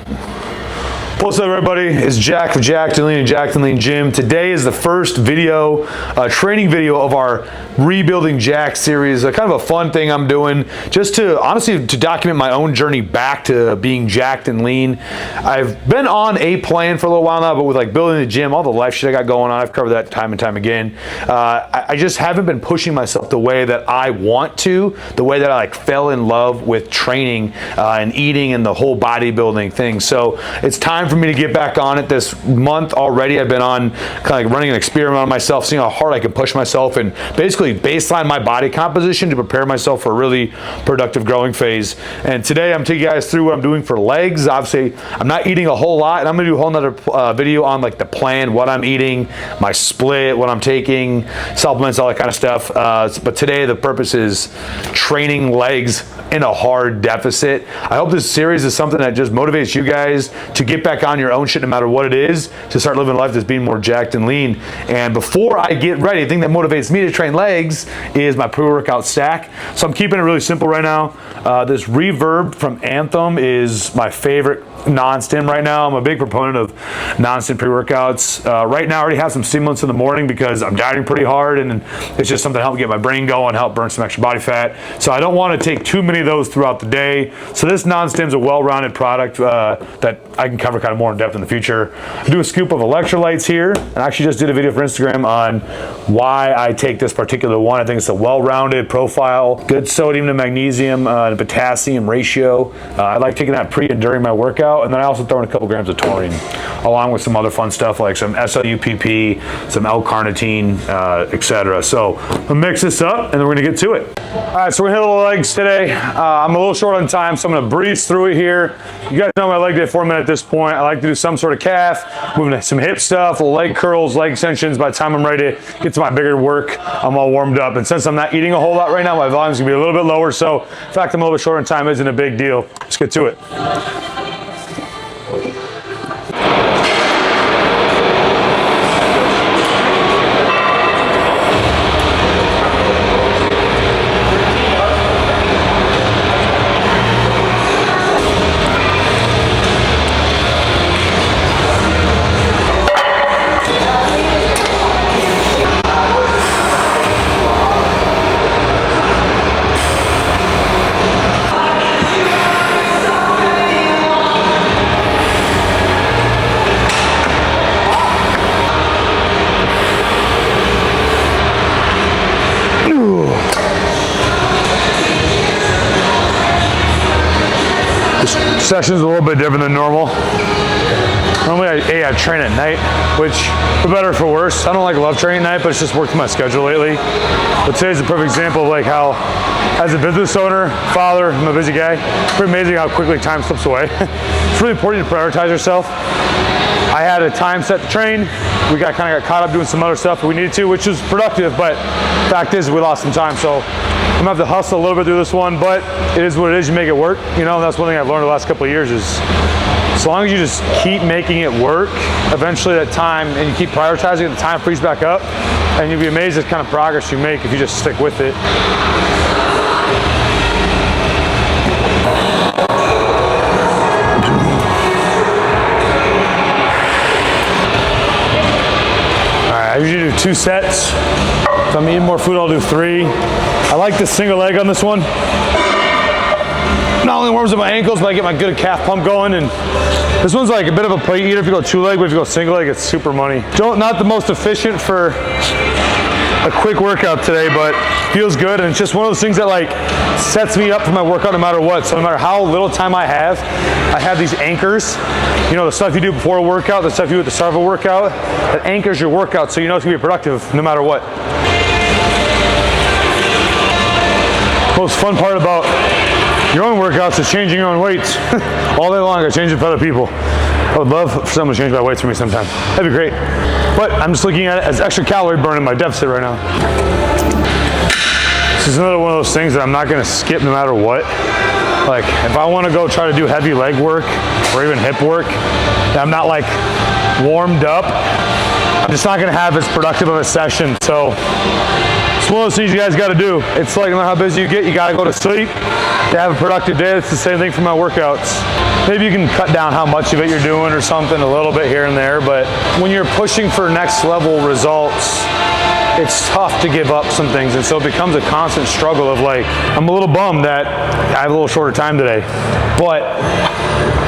What's up, everybody? It's Jack for Jacked and Lean and Jacked and Lean Gym. Today is the first video, training video of our Rebuilding Jack series. Kind of a fun thing I'm doing just to, honestly, to document my own journey back to being jacked and lean. I've been on a plan for a little while now, but with like building the gym, all the life shit I got going on, I've covered that time and time again. I just haven't been pushing myself the way that I want to, the way that I like fell in love with training and eating and the whole bodybuilding thing. So it's time for me to get back on it. This month already I've been on kind of like running an experiment on myself, seeing how hard I can push myself and basically baseline my body composition to prepare myself for a really productive growing phase. And today I'm taking you guys through what I'm doing for legs. Obviously I'm not eating a whole lot, and I'm gonna do a whole nother video on like the plan, what I'm eating, my split, what I'm taking, supplements, all that kind of stuff. But today the purpose is training legs in a hard deficit. I hope this series is something that just motivates you guys to get back on your own shit no matter what it is, to start living a life that's being more jacked and lean. And before I get ready, the thing that motivates me to train legs is my pre-workout stack. So I'm keeping it really simple right now. This Reverb from Anthem is my favorite non-stim right now. I'm a big proponent of non-stim pre-workouts. Right now I already have some stimulants in the morning because I'm dieting pretty hard, and it's just something to help get my brain going, help burn some extra body fat. So I don't want to take too many of those throughout the day. So this non-stim is a well-rounded product that I can cover kind of more in depth in the future. I do a scoop of electrolytes here, and I actually just did a video for Instagram on why I take this particular one. I think it's a well-rounded profile, good sodium to magnesium and potassium ratio. I like taking that pre and during my workout, and then I also throw in a couple grams of taurine, along with some other fun stuff like some SLUPP, some L-carnitine, etc. So I'll mix this up, and then we're gonna get to it. All right, so we're gonna hit the legs today. I'm a little short on time, so I'm gonna breeze through it here. You guys know my leg day format at this point. I like to do some sort of calf, moving to some hip stuff, leg curls, leg extensions. By the time I'm ready to get to my bigger work, I'm all warmed up. And since I'm not eating a whole lot right now, my volume's gonna be a little bit lower. So the fact I'm a little bit short on time isn't a big deal. Let's get to it. Session's a little bit different than normal. Normally I train at night, which for better or for worse. I don't love training at night, but it's just worked my schedule lately. But today's a perfect example of like how, as a business owner, father, I'm a busy guy, it's pretty amazing how quickly time slips away. It's really important to prioritize yourself. I had a time set to train. We kind of got caught up doing some other stuff that we needed to, which was productive, but fact is we lost some time. So I'm gonna have to hustle a little bit through this one, but it is what it is. You make it work. You know, that's one thing I've learned the last couple of years is as long as you just keep making it work, eventually that time, and you keep prioritizing it, the time frees back up, and you'll be amazed at the kind of progress you make if you just stick with it. I usually do 2 sets. If I'm eating more food, I'll do 3. I like the single leg on this one. Not only warms up my ankles, but I get my good calf pump going. And this one's like a bit of a plate eater if you go 2 leg, but if you go single leg, it's super money. Not the most efficient for a quick workout today, but feels good. And it's just one of those things that like sets me up for my workout no matter what. So no matter how little time I have these anchors. You know, the stuff you do before a workout, the stuff you do at the start of a workout, that anchors your workout so you know it's gonna be productive no matter what. Most fun part about your own workouts is changing your own weights. All day long I change it for other people. I would love for someone to change my weights for me sometime. That'd be great. But I'm just looking at it as extra calorie burn in my deficit right now. This is another one of those things that I'm not gonna skip no matter what. Like if I wanna go try to do heavy leg work or even hip work, and I'm not like warmed up, I'm just not gonna have as productive of a session. So it's one of those things you guys gotta do. It's like no matter how busy you get, you gotta go to sleep to have a productive day. It's the same thing for my workouts. maybe you can cut down how much of it you're doing or something a little bit here and there, but when you're pushing for next level results, it's tough to give up some things, and so it becomes a constant struggle of like, I'm a little bummed that I have a little shorter time today, but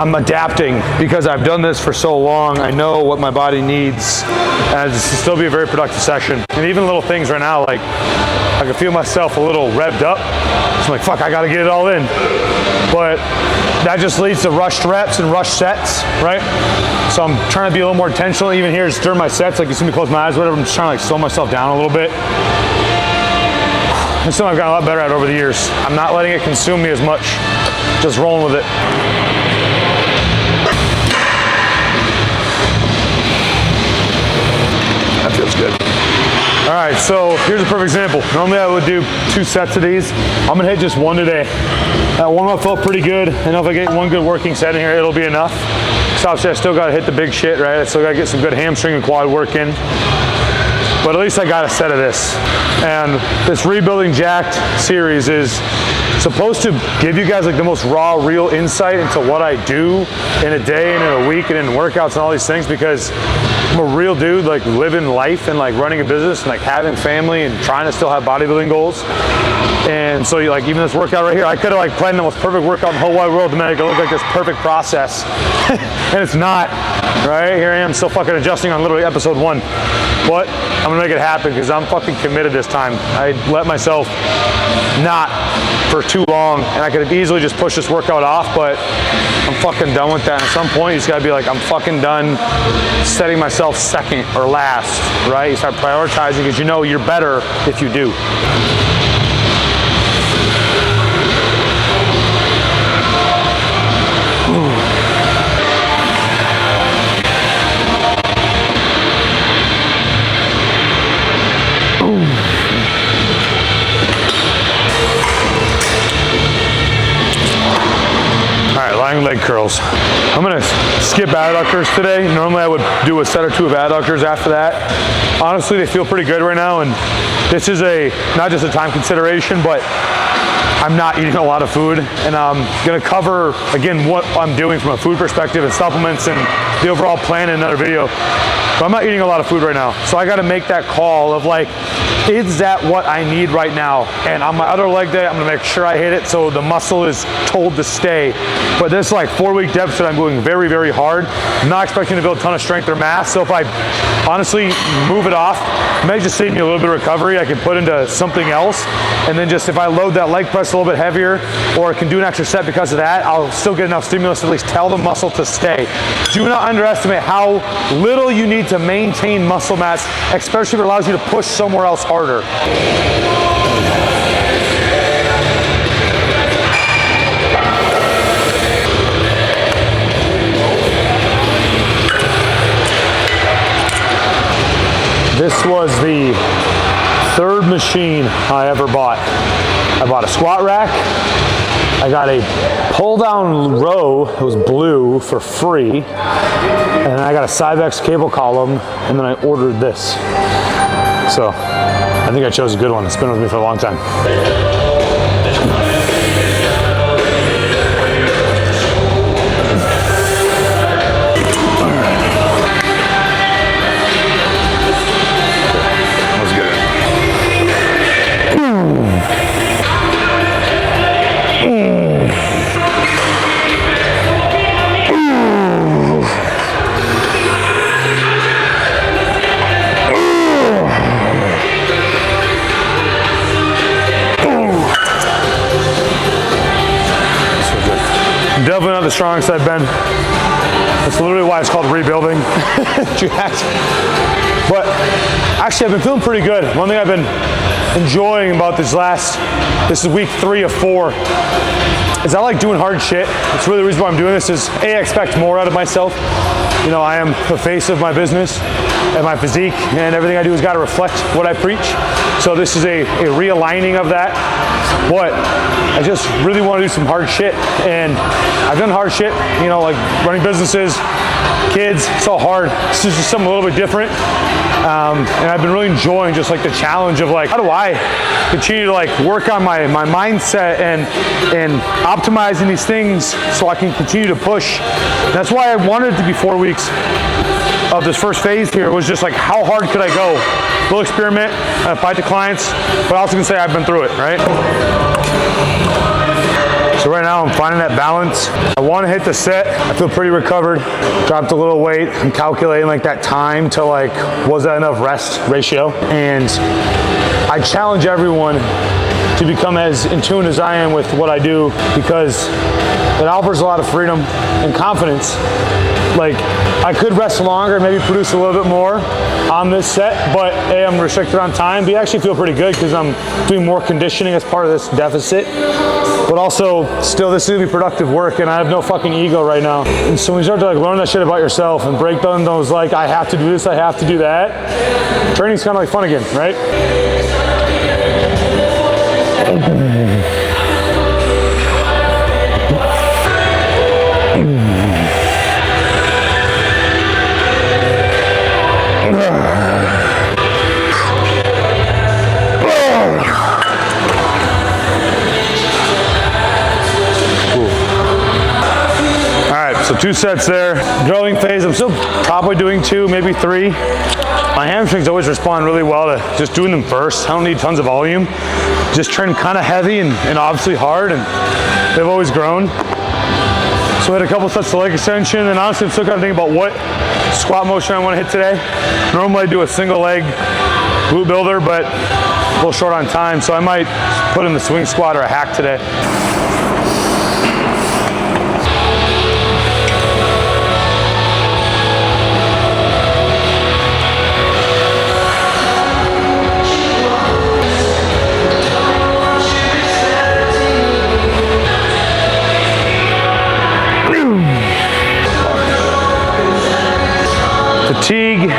I'm adapting because I've done this for so long. I know what my body needs, and it's still be a very productive session. And even little things right now, like I can feel myself a little revved up. So I'm like, fuck, I gotta get it all in. But that just leads to rushed reps and rushed sets, right? So I'm trying to be a little more intentional, even here during my sets, like you see me close my eyes, whatever, I'm just trying to like slow myself down a little bit. It's something I've gotten a lot better at over the years. I'm not letting it consume me as much, just rolling with it. That feels good. All right, so here's a perfect example. Normally I would do 2 sets of these. I'm gonna hit just 1 today. That warm-up felt pretty good. I know if I get 1 good working set in here, it'll be enough. So obviously I still gotta hit the big shit, right? I still gotta get some good hamstring and quad work in. But at least I got a set of this. And this Rebuilding Jacked series is supposed to give you guys like the most raw, real insight into what I do in a day and in a week and in workouts and all these things, because I'm a real dude, like living life and like running a business and like having family and trying to still have bodybuilding goals. And so like even this workout right here, I could have like planned the most perfect workout in the whole wide world to make it look like this perfect process. And it's not, right? Here I am still fucking adjusting on literally episode 1. But I'm gonna make it happen because I'm fucking committed this time. I let myself not for too long, and I could have easily just pushed this workout off, but I'm fucking done with that. At some point, you just gotta be like, I'm fucking done setting myself second or last, right? You start prioritizing because you know you're better if you do. Leg curls. I'm gonna skip adductors today. Normally I would do a set or 2 of adductors after that. Honestly, they feel pretty good right now, and this is not just a time consideration, but I'm not eating a lot of food, and I'm gonna cover again what I'm doing from a food perspective and supplements and the overall plan in another video. But I'm not eating a lot of food right now, so I gotta make that call of like, is that what I need right now? And on my other leg day, I'm gonna make sure I hit it so the muscle is told to stay. But this like 4-week deficit, I'm going very, very hard. I'm not expecting to build a ton of strength or mass, so if I honestly move it off, it may just save me a little bit of recovery. I can put into something else, and then just if I load that leg press a little bit heavier, or can do an extra set because of that, I'll still get enough stimulus to at least tell the muscle to stay. Do not underestimate how little you need to maintain muscle mass, especially if it allows you to push somewhere else harder. This was the 3rd machine I ever bought. I bought a squat rack. I got a pull down row, it was blue, for free. And then I got a Cybex cable column, and then I ordered this. So I think I chose a good one. It's been with me for a long time. Definitely not the strongest I've been. That's literally why it's called Rebuilding Jacked. But actually I've been feeling pretty good. One thing I've been enjoying about this is week 3 of 4, is I like doing hard shit. It's really the reason why I'm doing this is A, I expect more out of myself. You know, I am the face of my business and my physique, and everything I do has got to reflect what I preach. So this is a realigning of that. But I just really want to do some hard shit, and I've done hard shit, you know, like running businesses, kids, it's all hard. This is just something a little bit different. And I've been really enjoying just like the challenge of like, how do I continue to like work on my mindset and optimizing these things so I can continue to push. That's why I wanted it to be 4 weeks of this first phase here. It was just like, how hard could I go? We'll experiment, apply to clients, but I also can say I've been through it, right? So right now I'm finding that balance. I want to hit the set. I feel pretty recovered. Dropped a little weight. I'm calculating like that time to like, was that enough rest ratio? And I challenge everyone to become as in tune as I am with what I do, because it offers a lot of freedom and confidence. Like, I could rest longer, maybe produce a little bit more on this set, but A, I'm restricted on time. B, I actually feel pretty good because I'm doing more conditioning as part of this deficit. But also, still, this is gonna be productive work, and I have no fucking ego right now. And so when you start to like learn that shit about yourself and break down those like, I have to do this, I have to do that, training's kind of like fun again, right? So 2 sets there. Growing phase, I'm still probably doing 2, maybe 3. My hamstrings always respond really well to just doing them first. I don't need tons of volume. Just train kind of heavy and obviously hard, and they've always grown. So I had a couple sets of leg extension, and honestly I'm still kind of thinking about what squat motion I want to hit today. Normally I do a single leg glute builder, but a little short on time, so I might put in the swing squat or a hack today. Fatigue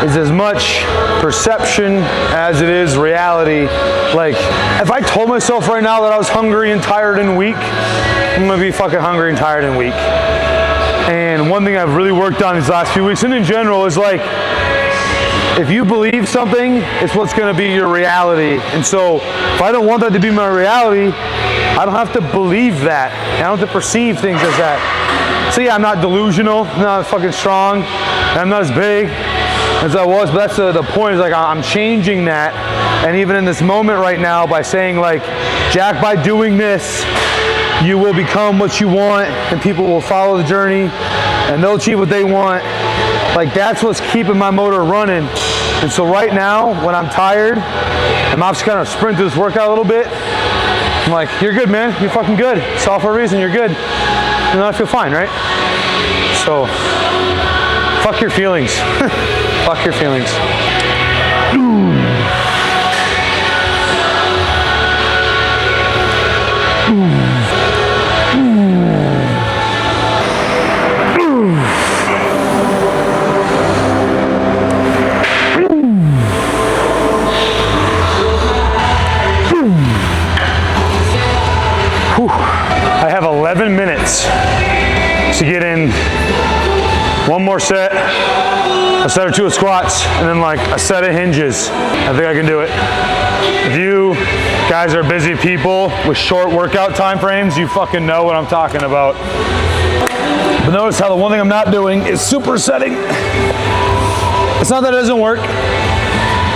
is as much perception as it is reality. Like, if I told myself right now that I was hungry and tired and weak, I'm gonna be fucking hungry and tired and weak. And one thing I've really worked on these last few weeks, and in general, is like, if you believe something, it's what's gonna be your reality. And so, if I don't want that to be my reality, I don't have to believe that. I don't have to perceive things as that. So yeah, I'm not delusional, I'm not fucking strong, I'm not as big as I was, but that's the point, is like I'm changing that. And even in this moment right now, by saying like, Jack, by doing this, you will become what you want, and people will follow the journey and they'll achieve what they want. Like, that's what's keeping my motor running. And so right now, when I'm tired, I'm obviously kind of sprint through this workout a little bit. I'm like, you're good, man, you're fucking good. It's all for a reason, you're good. And then I feel fine, right? So, fuck your feelings. Fuck your feelings. I have 11 minutes to get in one more set, a set or 2 of squats, and then like a set of hinges. I think I can do it. If you guys are busy people with short workout time frames, you fucking know what I'm talking about. But notice how the one thing I'm not doing is supersetting. It's not that it doesn't work.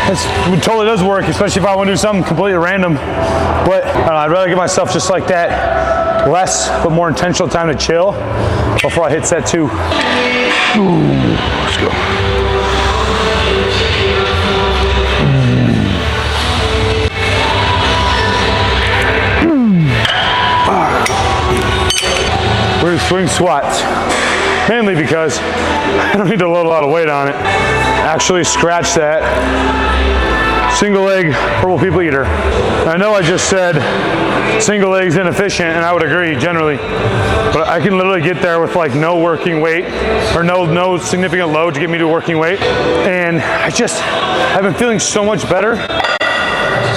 It totally does work, especially if I want to do something completely random. But I don't know, I'd rather give myself just like that less but more intentional time to chill before I hit set 2. Ooh, let's go. We're gonna swing squats, mainly because I don't need to load a lot of weight on it. Actually scratch that. Single leg purple people eater. I know I just said single leg's inefficient, and I would agree generally, but I can literally get there with like no working weight or no significant load to get me to working weight. And I've been feeling so much better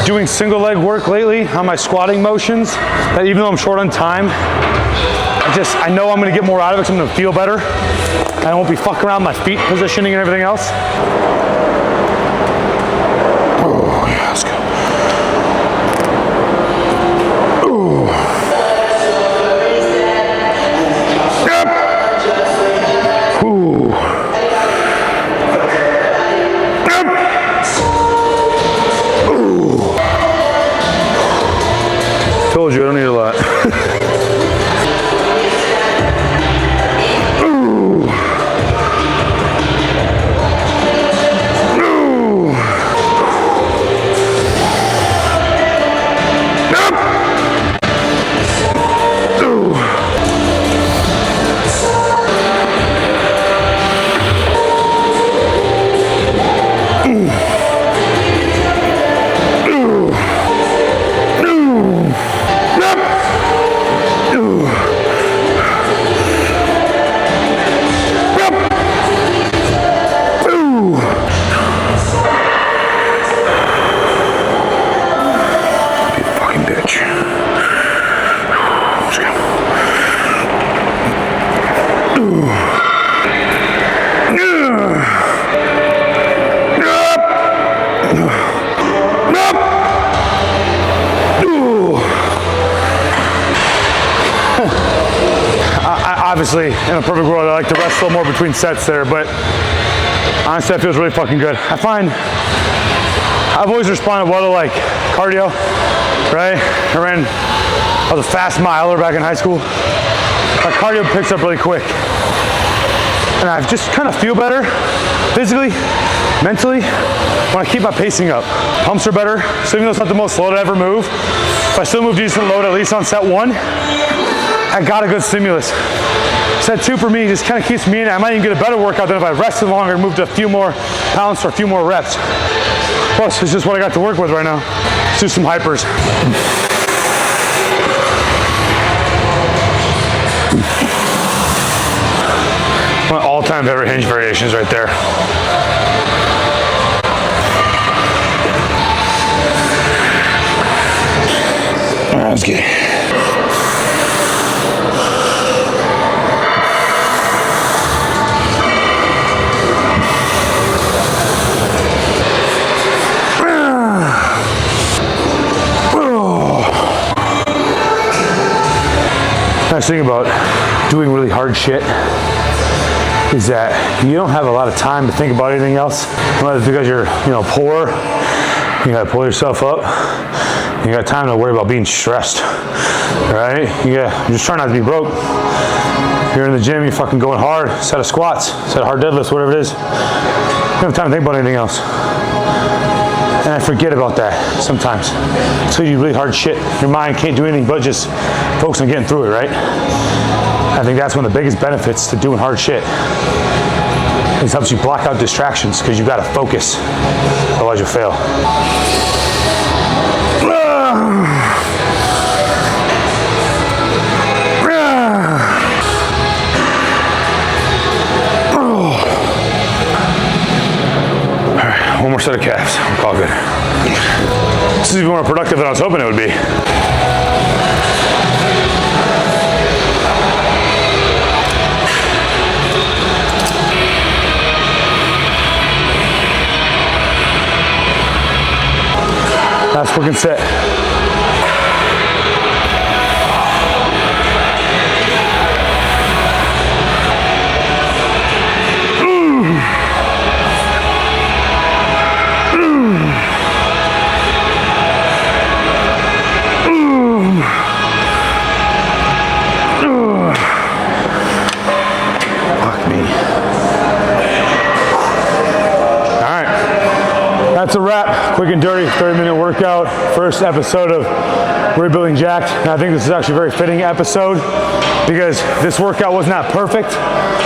doing single leg work lately on my squatting motions that even though I'm short on time, I know I'm gonna get more out of it because I'm gonna feel better. And I won't be fucking around my feet positioning and everything else. Oh, yeah, let's go. Told you I don't need a lot. Obviously, in a perfect world, I like to rest a little more between sets there, but honestly, that feels really fucking good. I find I've always responded well to like cardio, right? I was a fast miler back in high school. My cardio picks up really quick. And I just kind of feel better physically, mentally, when I keep my pacing up. Pumps are better, so even though it's not the most load I ever move, if I still move decent load, at least on set 1, I got a good stimulus. Set 2 for me just kind of keeps me in it. I might even get a better workout than if I rested longer and moved a few more pounds for a few more reps. Plus, it's just what I got to work with right now. Let's do some hypers. My all-time favorite hinge variations right there. All right, let's get it. Nice thing about doing really hard shit is that you don't have a lot of time to think about anything else. Whether it's because you're, poor, you gotta pull yourself up. You got time to worry about being stressed, right? You're just trying not to be broke. You're in the gym, you're fucking going hard, set of squats, set of hard deadlifts, whatever it is. You don't have time to think about anything else. And I forget about that sometimes. So you do really hard shit. Your mind can't do anything but just focus on getting through it, right? I think that's one of the biggest benefits to doing hard shit. It helps you block out distractions because you got to focus. Otherwise you'll fail. One more set of calves. We'll call it good. This is even more productive than I was hoping it would be. Last working set. That's a wrap. Quick and dirty, 30-minute workout. First episode of Rebuilding Jacked. And I think this is actually a very fitting episode because this workout was not perfect.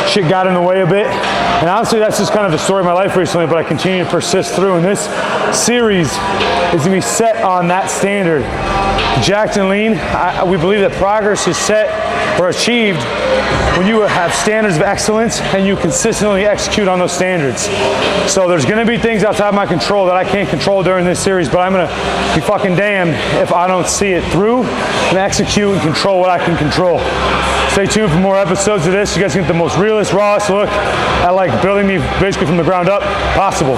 Shit got in the way a bit. And honestly, that's just kind of the story of my life recently, but I continue to persist through. And this series is gonna be set on that standard. Jacked and lean, we believe that progress is set or achieved when you have standards of excellence and you consistently execute on those standards. So there's gonna be things outside my control that I can't control during this series, but I'm gonna be fucking damned if I don't see it through and execute and control what I can control. Stay tuned for more episodes of this. You guys get the most realist, rawest look at like building me basically from the ground up possible.